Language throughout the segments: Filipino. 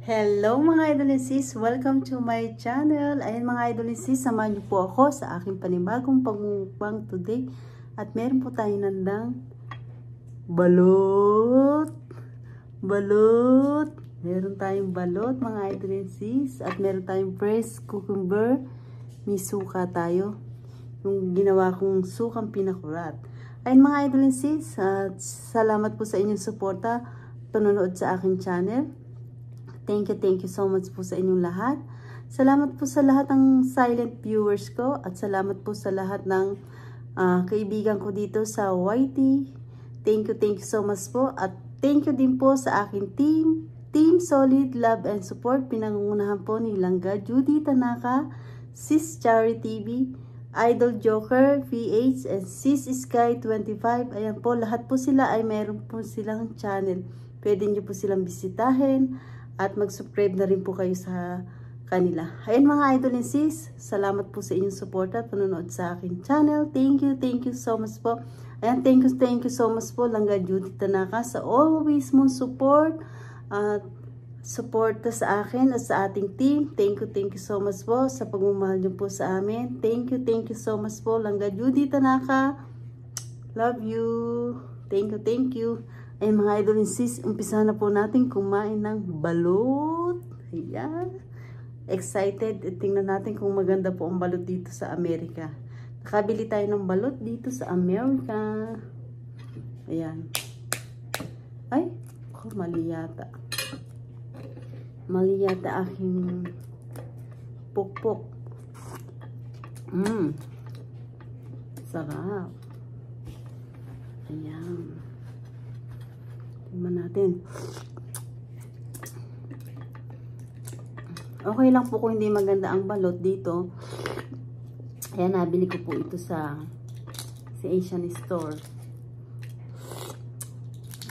Hello mga idol and sis! Welcome to my channel. Ayan mga idol and sis, samahan niyo po ako sa aking panibagong pagmumukbang today. At meron po tayong nandang balot. Meron tayong balot mga idol and sis. At meron tayong fresh cucumber. May suka tayo. Yung ginawa kong sukang pinakurat. Ayan mga idol and sis, salamat po sa inyong suporta, panonood sa aking channel. Thank you so much po sa inyong lahat. Salamat po sa lahat ng silent viewers ko at salamat po sa lahat ng kaibigan ko dito sa YT. Thank you so much po at thank you din po sa aking Team Solid Love and Support. Pinangungunahan po ni Langga, Judy Tanaka, Sis Charity TV, Idol Joker, PH, and Sis Sky 25. Ayan po, lahat po sila ay meron po silang channel. Pwede nyo po silang bisitahin. At mag-subscribe na rin po kayo sa kanila. Ayan mga idol and sis, salamat po sa inyong support at panonood sa aking channel. Thank you so much po. Ayan, thank you so much po Langga Judy Tanaka sa always mong support at suporta sa akin at sa ating team. Thank you so much po sa pagmamahal niyo po sa amin. Thank you so much po Langga Judy Tanaka. Love you. Thank you. Ay mga idol and sis, umpisa na po natin kumain ng balot. Ayan. Excited. Tingnan natin kung maganda po ang balot dito sa Amerika. Nakabili tayo ng balot dito sa Amerika. Ayan. Ay, mali yata. Mali yata aking pukpok. Sarap. Ayan. Tingnan natin. Okay lang po kung hindi maganda ang balot dito. Ayan, nabili ko po ito sa Asian store.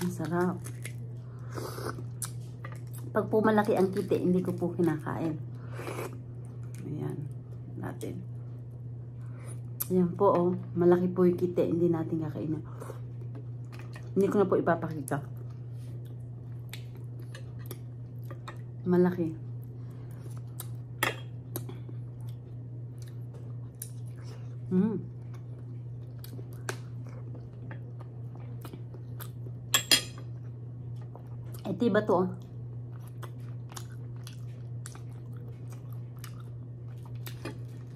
Ang sarap. Pag po malaki ang kite, hindi ko po kinakain. Ayan, natin. Ayan po, oh. Malaki po yung kite, hindi natin kakainin. Hindi ko na po ipapakita. Malaki. Ito ba to?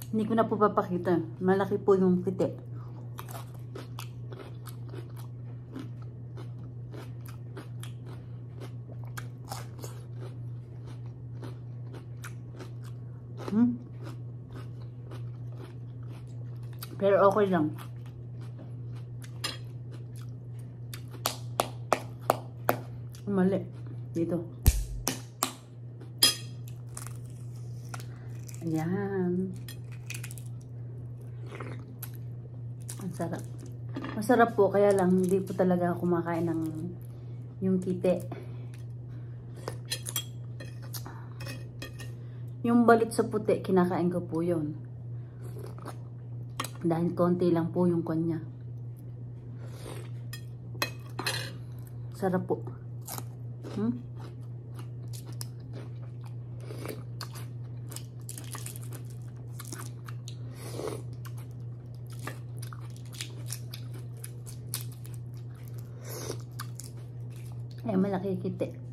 Hindi ko na po papakita. Malaki po yung kite. Pero okay lang. Mali. Dito. Ayan. Ang sarap. Masarap po. Kaya lang, hindi po talaga ako kumakain ng yung kite. Yung balit sa puti, kinakain ko po yun. Dahil konti lang po yung kanya. Sarap po. Ay, malaki kite.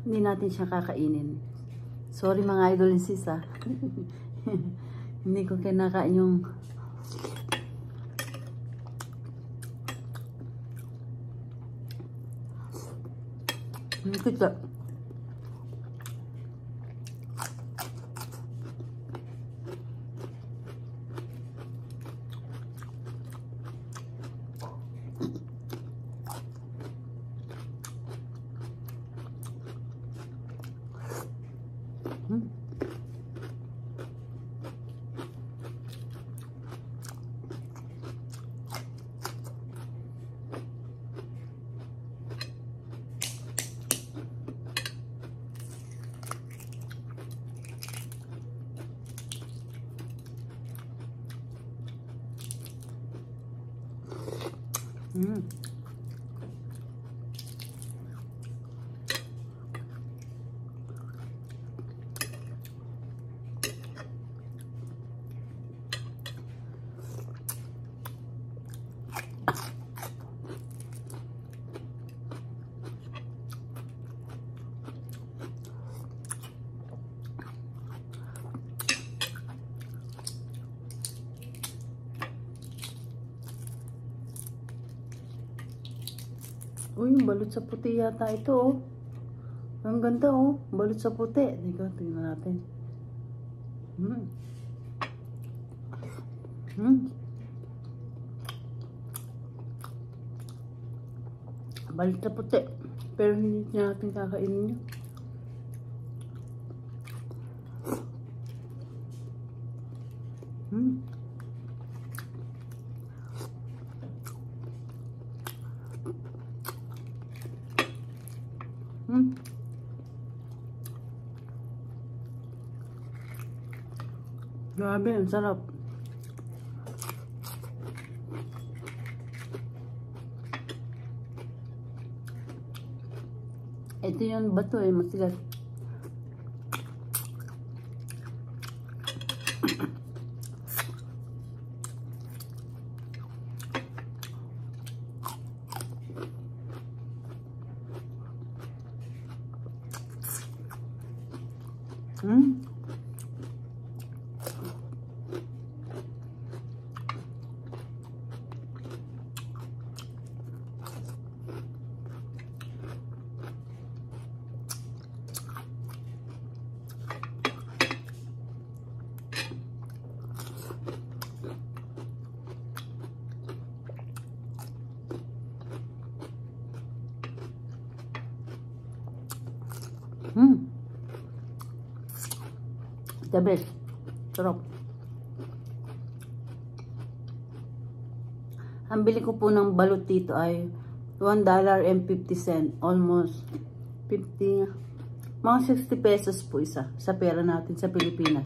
Hindi natin siya kakainin. Sorry mga idol and sis, ha. Hindi ko kinakain yung kita. Mm. Uy, yung balot sa puti yata ito, oh. Ang ganda, oh. Balot sa puti. Dito, tingnan natin. Balot sa puti. Pero hindi natin kakainin yun. Grabe, ang sarap. Ito yung bato eh, matigas. The best. Sarap. Ang bili ko po ng balot dito ay $1.50. Almost 50, mga 60 pesos po isa sa pera natin sa Pilipinas.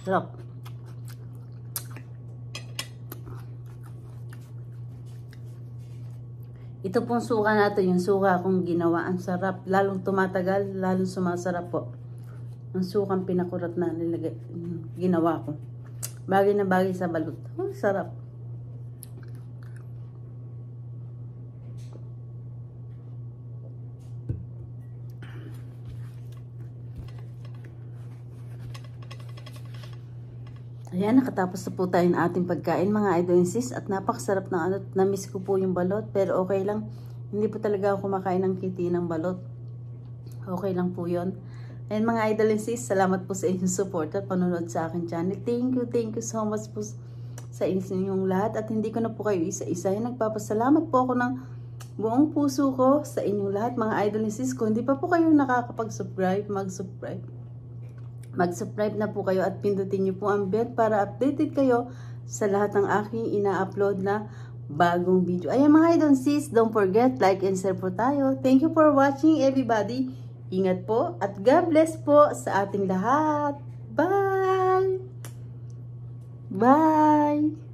Sarap. Ito pong suka natin, yung suka kong ginawa. Ang sarap. Lalong tumatagal, lalong sumasarap po. Ang sukang pinakurat na nilagay, ginawa ko. Bagay na bagay sa balot. Oh, sarap. Ayan, nakatapos na po tayo ng ating pagkain mga idol and sis. At napakasarap na ano, na-miss ko po yung balot. Pero okay lang, hindi po talaga ako kumakain ng kiti ng balot. Okay lang po yun. Ayan mga idol and sis, salamat po sa inyong support at panonood sa aking channel. Thank you so much po sa inyong lahat. At hindi ko na po kayo isa-isa. Nagpapasalamat po ako ng buong puso ko sa inyong lahat mga idol and sis. Kung hindi pa po kayo nakakapag-subscribe, mag-subscribe na po kayo at pindutin niyo po ang bell para updated kayo sa lahat ng aking ina-upload na bagong video. Ayan mga idol sis, don't forget, like and share po tayo. Thank you for watching everybody. Ingat po at God bless po sa ating lahat. Bye! Bye!